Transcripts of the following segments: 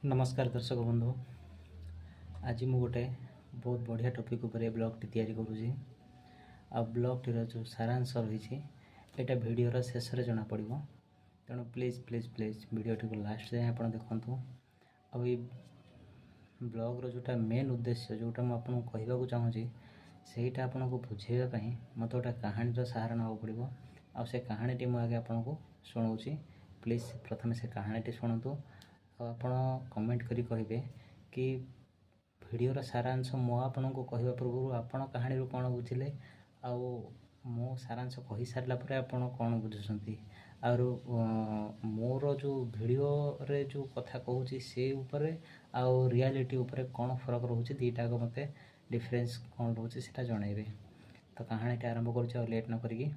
नमस्कार दर्शक बंधु। आज मु गोटे बहुत बढ़िया टॉपिक उपरे ब्लॉगटी तैयारी करुँची। आ ब्लॉगटीर जो सारांश रही है वीडियोर शेष में जना पड़। तेणु प्लीज प्लीज प्लीज वीडियोटी को लास्ट जाए आप देखूँ। आई ब्लॉगर जोटा मेन उद्देश्य जोटा मुझे कहवाक चाहूँगी सेटा आपन को बुझेवाई मत गोटे कहानीर सहारा ना पड़ो। से कहानीटी मुझे आपको शुणाऊँगी। प्लीज प्रथम से कहानीटी शुणु। आपण कमेंट करी कहे कि वीडियोर सारांश मो आपन को कहवा पूर्व आपण कहानी कौन बुझिले आउ मो सारांश कही सारा पर आपण कौन बुझुंट आर मोर जो वीडियो रे जो कथा कहूँ से उपरे आउ रियलिटी उपरे कौन फरक रोचे दीटा को मते डिफरेंस कौन रोचे सेटा जनइबे। तो कहानीटा आरंभ कर लेट न करी।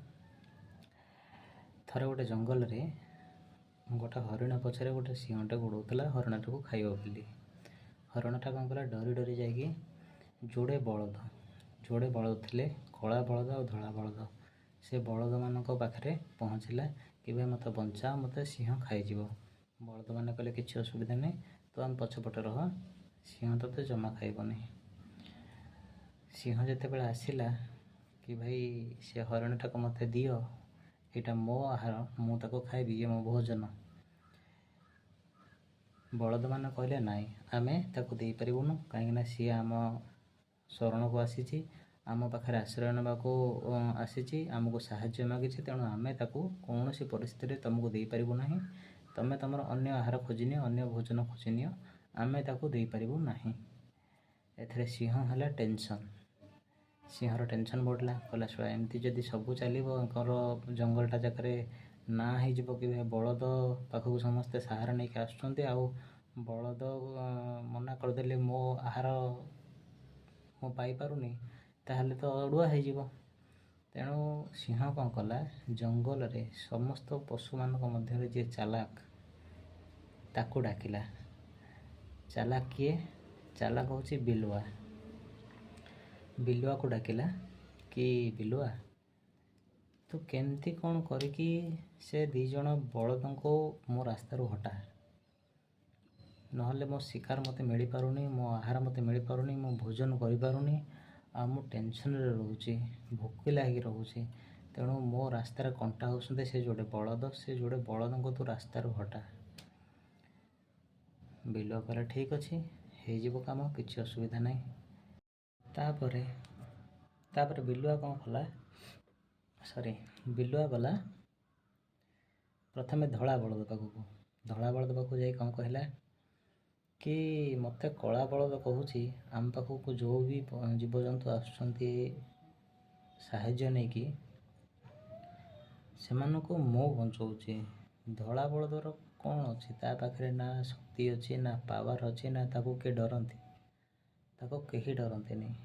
थरे गोटे जंगल रे गोटे हरिण पछरे गोटे सिंहटे गोड़ाला हरिणटा को खाइब बोली। हरिणटा कौन कला डरी डरी जाकि जोड़े बलद थे कला बलद और धला बलद से बलद मान पाखे पहुँचला कि भाई मत बंचा मत सिंह खाइज। बलद मैंने कहले कि असुविधा नहीं तो आम पछपटे रह सिंह तो जमा खाइबनी। सिंह जिते बड़े आसला कि भाई से हरिणटा को मत दियो यहाँ मो आहार मुझे खाइबी ये मो भोजन। बलद मान कहले नाई आमे ताकू दे पारिबुनु कहीं सी आम शरण को आसी आम पाखे आश्रय नाकू आसी आमको साहाय्य मागी तेणु आमे ताकू कौन सी परिस्थिति तुमको दे पारिबु नाही। तमे तुमर अन्य आहार खोजिनि अन्य भोजन खोजिनि आमे ताकू दे पारिबु नाही। एथरे सिंह हला टेंशन। सिंहर टेंशन बढ़ला कहला छुआ एमती जदि सबू चलो जंगलटा जाकर ना हो कि बलद पाखक समस्ते सहारा नहीं आसुँच आउ बलद मना करदे मो आहार मु पाइपारुनी ताहले तो अड़ुआ हो। तेणु सिंह कौन कला जंगल रे समस्त पशु मानक मध्य जे चालाक ताकू डाकिला। चालाक किए? चालाक होची बिलुआ। बिलुआ को डाकिला कि बिलुआ तू केमती कौन करिकी से दी जण बलद को मो रास्तारू हटा नहले मो शिकार मते मिल पारुनी मो आहार मते मिल पारुनी मो भोजन करि पारुनी आ मो टेंशन रे रहूची भोकिला ही रहूची। तेणु मो रास्तार कंटा होसते से जोड़े बलद को तू रास्तारू हटा। बिलुआ कहला ठीक अच्छे हो काम किसी असुविधा नहीं। तापर बिलुआ कौन कला बिलुआ गला प्रथमे धला बलद पाखक जाई कौन कहला कि मते कला बलद कहूची आम पाखक जो भी जीवजंतु आसुँच साहाय्य नहीं कि सेमानकु मो बंचाऊँची। धला बलदर कौन अच्छी ता पाखे ना शक्ति अच्छी ना पावर अच्छी ना ताको के डरती ताको कहीं डरती नहीं।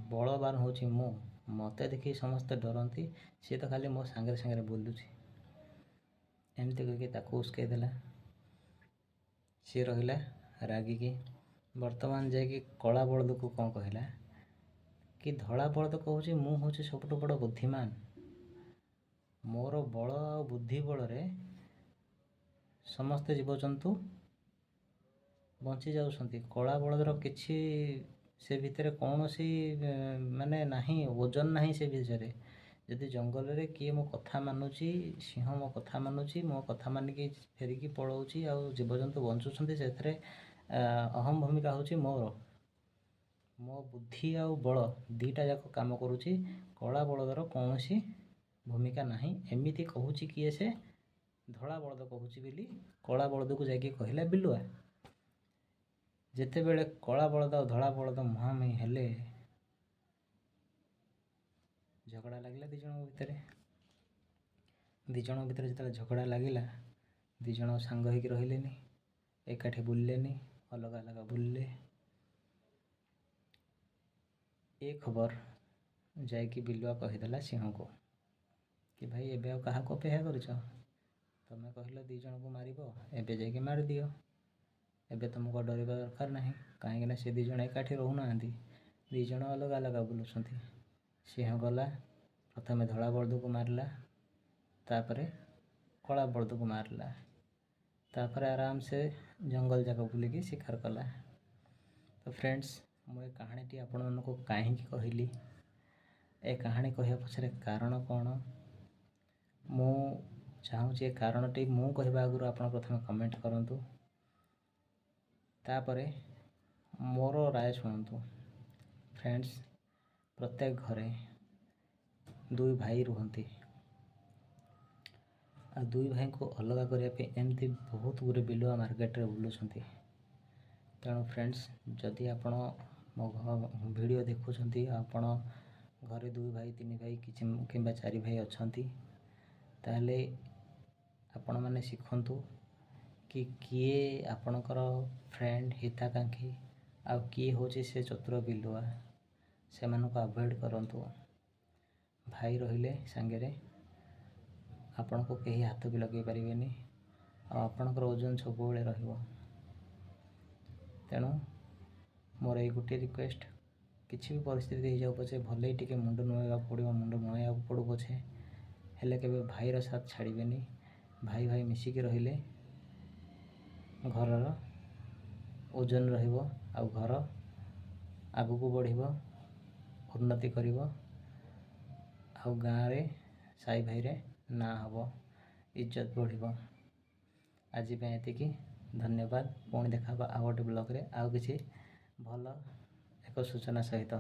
बलवान हूँ मु मते देखी समस्ते डरती सी तो खाली मो सांगे सांगे बुलूची एमती करके ताको उस्कई देला। सी रहिला रागिकी वर्तमान जाकि कला बलद को कौन कहला कि धला बलद कहूँ मु हूँ सबुठ बड़ बुद्धिमान मोर बल आ बुद्धि बल समस्ते जीवजंतु बंची जाउछंती। कला बलदर किछि से भितर कौन सी माने नहीं ओजन नहीं से विषय जदि जंगल रे किए मो कथा मानुची सिंह मो कथा मानुची मो कथा मानिकी फेरिकी पलाऊँच आ जीवजंतु बंचुंट से अहम भूमिका होची मोर मो बुद्धि आ बल दीटा जाक काम करुची कला बलदर कौन सी भूमिका नहीं एमती कहूची किए से धला बलद कहूची बोली कला बलद को जाकि कहला बिलुआ। जिते बेले कला बलद और धला बलद मुहांमुही हेले झगड़ा लगिला दिज भितर जो झगड़ा लगिला दिज सांग होकर रहिलेनी एकाठी बुलेनी अलग अलग बुलले। ए खबर जाकि बिलुआ कहीदेला सिंह को कि भाई एबे आ क्या अपेक्षा करुच तुम कहल दिज को मार एबे जाकि मार दियो एबे तुमको डरवा दरकार ना कहीं से दिज एकाठी रोना दिज अलग अलग बुलूं। सिंह गला प्रथम धला बलद को मारला तापरे कला बलद को मारला। तापर आराम से जंगल जाक बुलिकी शिकार कला। तो फ्रेंड्स मुझे कहानीटी आपण मानक कहीं कहली ए कहानी कहवा पछरे कारण कौन मु चाहूँगी कारणटी मु कहवा आगु आप प्रथम कमेंट करंतु तापरे मोर राय शुणु। फ्रेंड्स प्रत्येक घरे दुई भाई रुहंती आ दुई भाई को अलग करने एमती बहुत गुरे बिलुआ मार्केट रे बुलुंट। तेणु फ्रेंड्स जदि आपण मो वीडियो देखुंट आपण घरे दुई भाई तीन भाई कि चारि भाई अच्छा ताले आपण मैंने शिखंतु कि किए आपणकर फ्रेंड हिताकांक्षी आ किए हूँ से चतुर बिलुआ से अवॉइड करंतु। भाई रहिले सांगे आपण को कहीं हाथ भी लगे पारे आपणकर ओजन सब रहिबो। तेणु मोर ये गोटे रिक्वेस्ट किसी भी परिस्थिति हो जाऊ पछे भले टिके मुंड नुआ पड़ो मुंड नुआ पड़ू पछे हेले केबे भाईर साथ छाड़बेनी। भाई भाई मिसिकी रहिले घरर ओजन रहिबो आ घर आगु को बढ़िबो उन्नति करिबो आ गाँव रे साई भाई रे ना हबो इज्जत बढ़िबो। आज एतिकी धन्यवाद। पुणी देखा आ गोटे ब्लॉग रे आउ किसी भल एक सूचना सहित।